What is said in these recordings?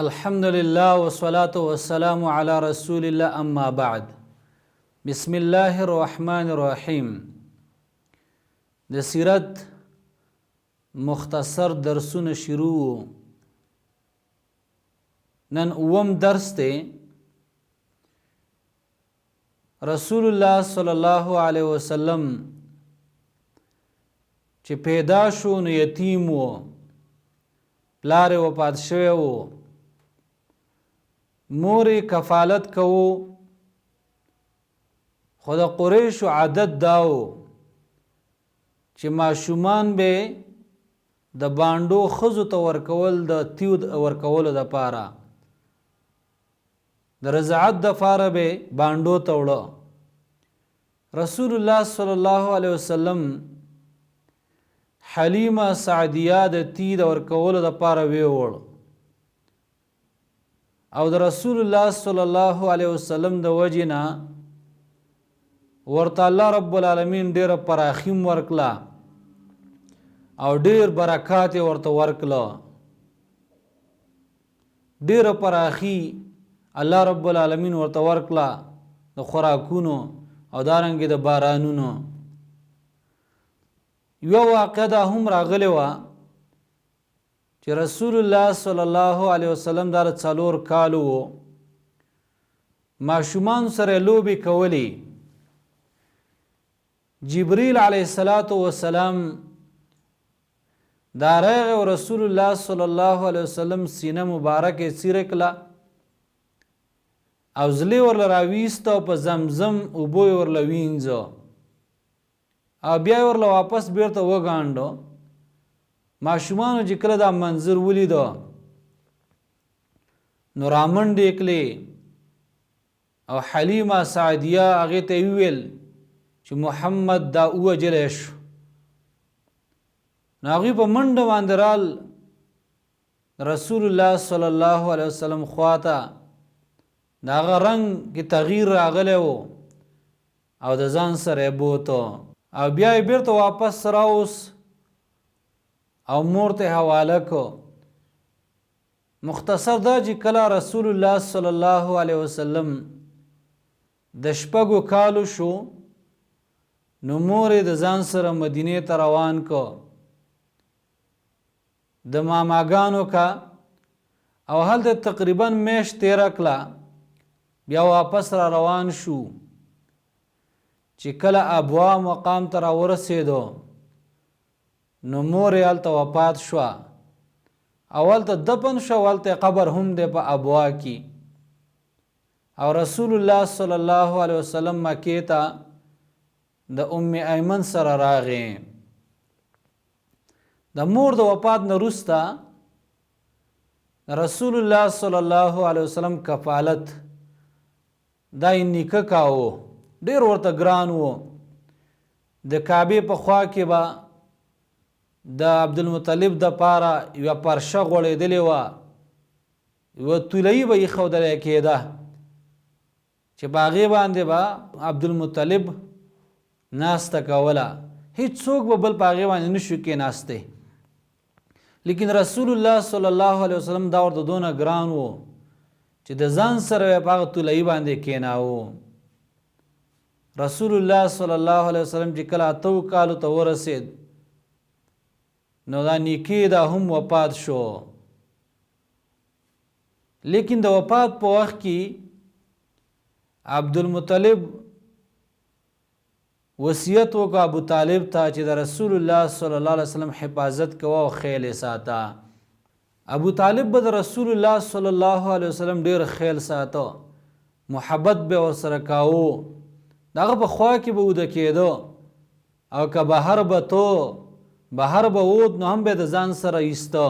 الحمد لله والصلاة والسلام على رسول الله اما بعد. بسم الله الرحمن الرحیم. د سیرت مختصر درسونه شروع. نن اوم درس دی. رسول الله صلی الله علیه وسلم چې پیدا شو نو یتیم و، پلار وفات شوی و، مور کفالت کوو، خو د قریشو عادت داو چې ماشومان به د بانډو ښځو ته ورکول د تیو ورکولو دپاره، د رضاعت دپاره به بانډو ته وړه. رسول الله صلی الله علیه وسلم حلیمه سعدیه د تی د ورکولو دپاره ویوړ، او د رسول الله صلی الله علیه وسلم د وجې نه ورته الله رب العالمین ډیره پراخیم ورکړه او ډیر برکات ورته ورکړه. ډیره پراخي الله رب العالمین ورته ورکړه د خوراکونو او دارنګې د بارانونو. یو واقعه دا هم راغلی وه چې رسول الله صلی الله علیه وسلم دا 4 کالو و، ماشومان سره لوبې کولې. جبریل علیه السلام دا راغی او رسول الله صلی الله علیه وسلم سینه مبارکه څیره کړه او زلی ورله راویسته او په زمزم اوبه یې ورله وینځه او بیا یې ورله واپس بیرته وګانډو. ماشومانو چې کله دا منظر ولیده نو رامنډې کړې او حلیمه سعدیه هغې ته یې وویل چې محمد دا ووجلی شو. نو هغوی په منډه باندې رال رسول الله صلی الله علیه وسلم خواته. د هغه رنګ کې تغییر راغلی و او د ځان سره یې بوته او بیا یې بیرته واپس راوس او مور ته حواله کو. مختصر دا چې کله رسول الله صلی الله علیه وسلم د 6 کالو شو نو مور یې د ځان سره مدینې ته روان کو، د ماماګانو کا او هلته تقریبا میاشت تیره کړه. بیا واپس را روان شو چې کله ابوا مقام ته راورسېدو نو مور یې هلته وفات شوه او هلته دفن شو، هلته قبر هم دی په ابوا کې. او رسول الله صلی الله علیه وسلم مکې ته د ایمن سره راغی. د مور د وفات نه وروسته رسول الله صلی الله علیه وسلم کفالت دا یې نیکه کاوه، ډیر ورته ګران و. د کعبې په خوا کې به د عبدالمطلب دپاره یوه پرشه غوړېدلې وه، یوه تولۍ به ایښودلی کېده چې په هغې باندې به عبدالمطلب ناسته کوله. هیڅوک به بل په هغې باندې نشو کېناستی، لیکن رسول الله صلی الله علیه وسلم دا ورته دونه ګران و چې د ځان سره یې په هغه تولۍ باندې کېناوه. رسول الله صلی الله علیه وسلم چې کله 8 کالو ته ورسېد نو دا نیکې دا هم وفات شو. لیکن د وفات په وخت کې عبدالمطلب وصیت وکړه ابو طالب ته چې د رسول الله صلی الله علیه وسلم حفاظت کوه او خیل یې ساته. ابو طالب به د رسول الله صلی الله علیه وسلم ډیر خیل ساته، محبت به ورسره کاوه، دغه په خوا کې به وده کېده او که بهر به تو بهر به وود نو هم به د ځان سره ایسته.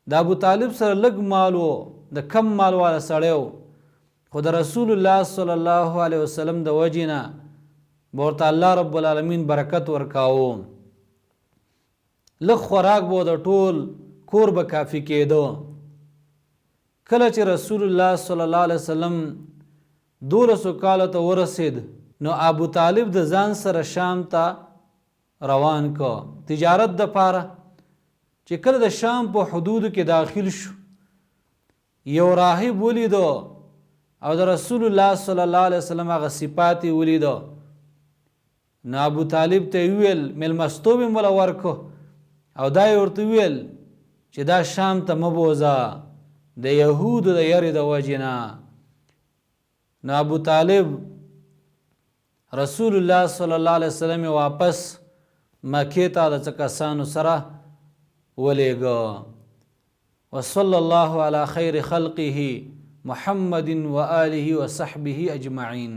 د ابو طالب سره لږ مال و، د کم مال والا سړی و، خو د رسول الله صلی الله علیه وسلم د وجې نه به ورته الله رب العالمین برکت ورکاوه. لږ خوراک به د ټول کور به کافي کېده. کله چې رسول الله صلی الله علیه وسلم 12 کالو ته ورسېد نو ابو طالب د ځان سره شام ته روان کو تجارت د پاره. چې کله د شام په حدودو کې داخل شو یو راهب ولیدو او د رسول الله صلی الله علیه وسلم هغه صفات یې ولیدو نو ابو طالب ته یې وویل میلمستوب یې موله ورکو او دا یې ورته وویل چې دا شام ته مه بوځه د یهودو د یرې د وجې نه. نو ابو طالب رسول الله صلی الله علیه وسلم یې واپس مکې ته د څه کسانو سره ولېږه. وصلی الله علی خیر خلقه محمد و آله و صحبه اجمعین.